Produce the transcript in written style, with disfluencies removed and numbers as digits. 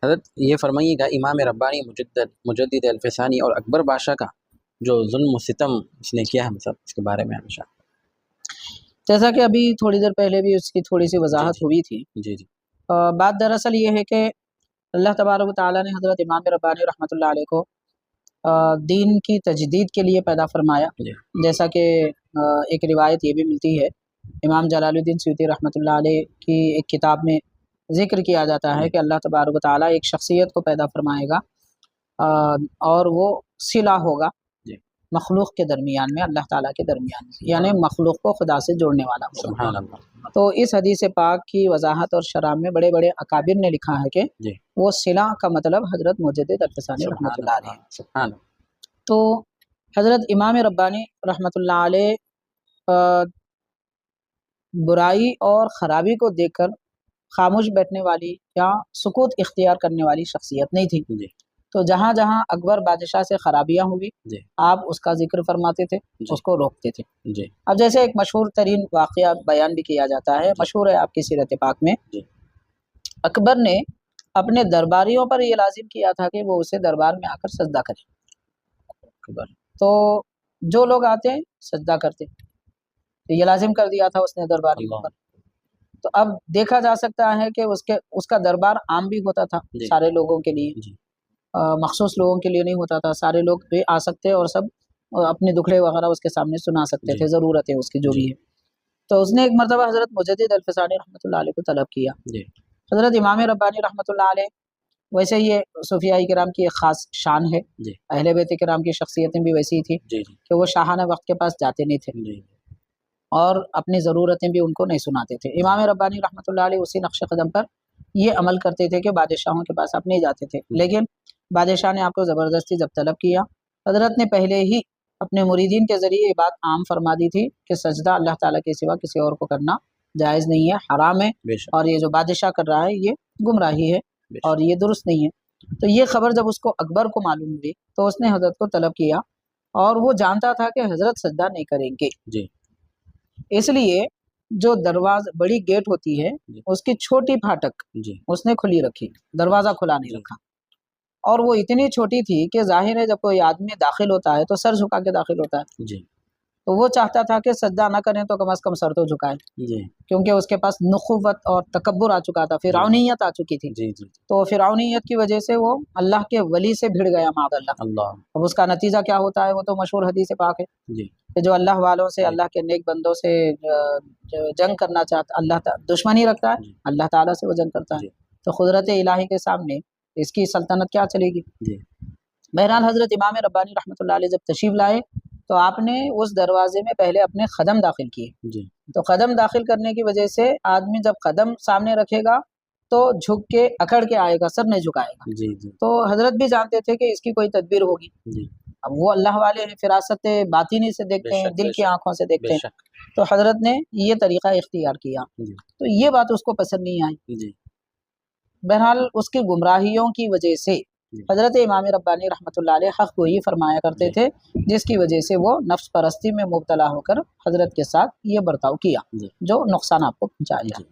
حضرت یہ فرمائیے گا امام ربانی مجدد الفسانی اور اکبر بادشاہ کا جو ظلم و ستم اس نے کیا ہے، مطلب اس کے بارے میں ہمیشہ جیسا کہ ابھی تھوڑی دیر پہلے بھی اس کی تھوڑی سی وضاحت ہوئی تھی۔ جی جی بات دراصل یہ ہے کہ اللہ تبارک و تعالیٰ نے حضرت امام ربانی رحمۃ اللہ علیہ کو دین کی تجدید کے لیے پیدا فرمایا، جیسا کہ ایک روایت یہ بھی ملتی ہے، امام جلال الدین سیوطی رحمۃ اللہ علیہ کی ایک کتاب میں ذکر کیا جاتا ہے کہ اللہ تبارک و تعالیٰ ایک شخصیت کو پیدا فرمائے گا اور وہ صلہ ہوگا مخلوق کے درمیان میں، اللہ تعالیٰ کے درمیان میں، یعنی مخلوق کو خدا سے جوڑنے والا ہوگا۔ سبحان اللہ۔ تو اس حدیث پاک کی وضاحت اور شرح میں بڑے بڑے اکابر نے لکھا ہے کہ وہ صلہ کا مطلب حضرت مجدد الفسانی رحمۃ اللہ علیہ۔ سبحان اللہ۔ تو حضرت امام ربانی رحمۃ اللہ علیہ برائی اور خرابی کو دیکھ کر خاموش بیٹھنے والی یا سکوت اختیار کرنے والی شخصیت نہیں تھی۔ تو جہاں جہاں اکبر بادشاہ سے خرابیاں ہوئی آپ اس کا ذکر فرماتے تھے، اس کو روکتے تھے۔ اب جیسے ایک مشہور ترین واقعہ بیان بھی کیا جاتا ہے، مشہور ہے آپ کی سیرت پاک میں، اکبر نے اپنے درباریوں پر یہ لازم کیا تھا کہ وہ اسے دربار میں آ کر سجدہ کریں، تو جو لوگ آتے سجدہ کرتے، یہ لازم کر دیا تھا اس نے درباریوں پر۔ تو اب دیکھا جا سکتا ہے کہ اس کا دربار عام بھی ہوتا تھا سارے لوگوں کے لیے، مخصوص لوگوں کے لیے نہیں ہوتا تھا، سارے لوگ بھی آ سکتے اور سب اپنے دکھڑے وغیرہ اس کے سامنے سنا سکتے تھے، ضرورتیں اس کی جو بھی ہے۔ تو اس نے ایک مرتبہ حضرت مجدد الفسانی رحمۃ اللہ علیہ کو طلب کیا۔ حضرت امام ربانی رحمۃ اللہ علیہ، ویسے یہ صوفیاء کرام کی ایک خاص شان ہے، اہل بیت کرام کی شخصیتیں بھی ویسی ہی تھی کہ وہ شاہانہ وقت کے پاس جاتے نہیں تھے اور اپنی ضرورتیں بھی ان کو نہیں سناتے تھے۔ امام ربانی رحمۃ اللہ علیہ اسی نقش قدم پر یہ عمل کرتے تھے کہ بادشاہوں کے پاس آپ نہیں جاتے تھے، لیکن بادشاہ نے آپ کو زبردستی جب طلب کیا، حضرت نے پہلے ہی اپنے مریدین کے ذریعے یہ بات عام فرما دی تھی کہ سجدہ اللہ تعالیٰ کے سوا کسی اور کو کرنا جائز نہیں ہے، حرام ہے، اور یہ جو بادشاہ کر رہا ہے یہ گمراہی ہے اور یہ درست نہیں ہے۔ تو یہ خبر جب اس کو اکبر کو معلوم ہوئی تو اس نے حضرت کو طلب کیا، اور وہ جانتا تھا کہ حضرت سجدہ نہیں کریں گے، اس لیے جو بڑی گیٹ ہوتی ہے اس کی چھوٹی پھاٹک اس نے کھلی رکھی، دروازہ کھلا نہیں رکھا، اور وہ اتنی چھوٹی تھی کہ ظاہر ہے جب کوئی آدمی داخل ہوتا ہے تو سر جھکا کے داخل ہوتا ہے، تو وہ چاہتا تھا کہ سجدہ نہ کریں تو کم از کم سر تو جھکائے، کیونکہ اس کے پاس نخوت اور تکبر آ چکا تھا، فرعونیت آ چکی تھی۔ تو فرعونیت کی وجہ سے وہ اللہ کے ولی سے بھڑ گیا، معاذ اللہ۔ اب اس کا نتیجہ کیا ہوتا ہے وہ تو مشہور حدیث پاک ہے کہ جو اللہ والوں سے، اللہ کے نیک بندوں سے جنگ کرنا چاہتا، اللہ دشمنی رکھتا ہے، اللہ تعالیٰ سے وہ جنگ کرتا ہے، تو قدرت الہی کے سامنے اس کی سلطنت کیا چلے گی۔ بہرحال حضرت امام ربانی رحمۃ اللہ علیہ جب تشریف لائے تو آپ نے اس دروازے میں پہلے اپنے قدم داخل کیے، تو قدم داخل کرنے کی وجہ سے آدمی جب قدم سامنے رکھے گا تو جھک کے اکڑ کے آئے گا، سر نہیں جھکائے گا۔ تو حضرت بھی جانتے تھے کہ اس کی کوئی تدبیر ہوگی، اب وہ اللہ والے ہیں، فراست باطنی سے دیکھتے ہیں، دل کی آنکھوں سے دیکھتے ہیں، تو حضرت نے یہ طریقہ اختیار کیا، تو یہ بات اس کو پسند نہیں آئی۔ بہرحال اس کی گمراہیوں کی وجہ سے حضرت امام ربانی رحمۃ اللہ علیہ حق گوئی فرمایا کرتے تھے، جس کی وجہ سے وہ نفس پرستی میں مبتلا ہو کر حضرت کے ساتھ یہ برتاؤ کیا جو نقصان آپ کو پہنچایا۔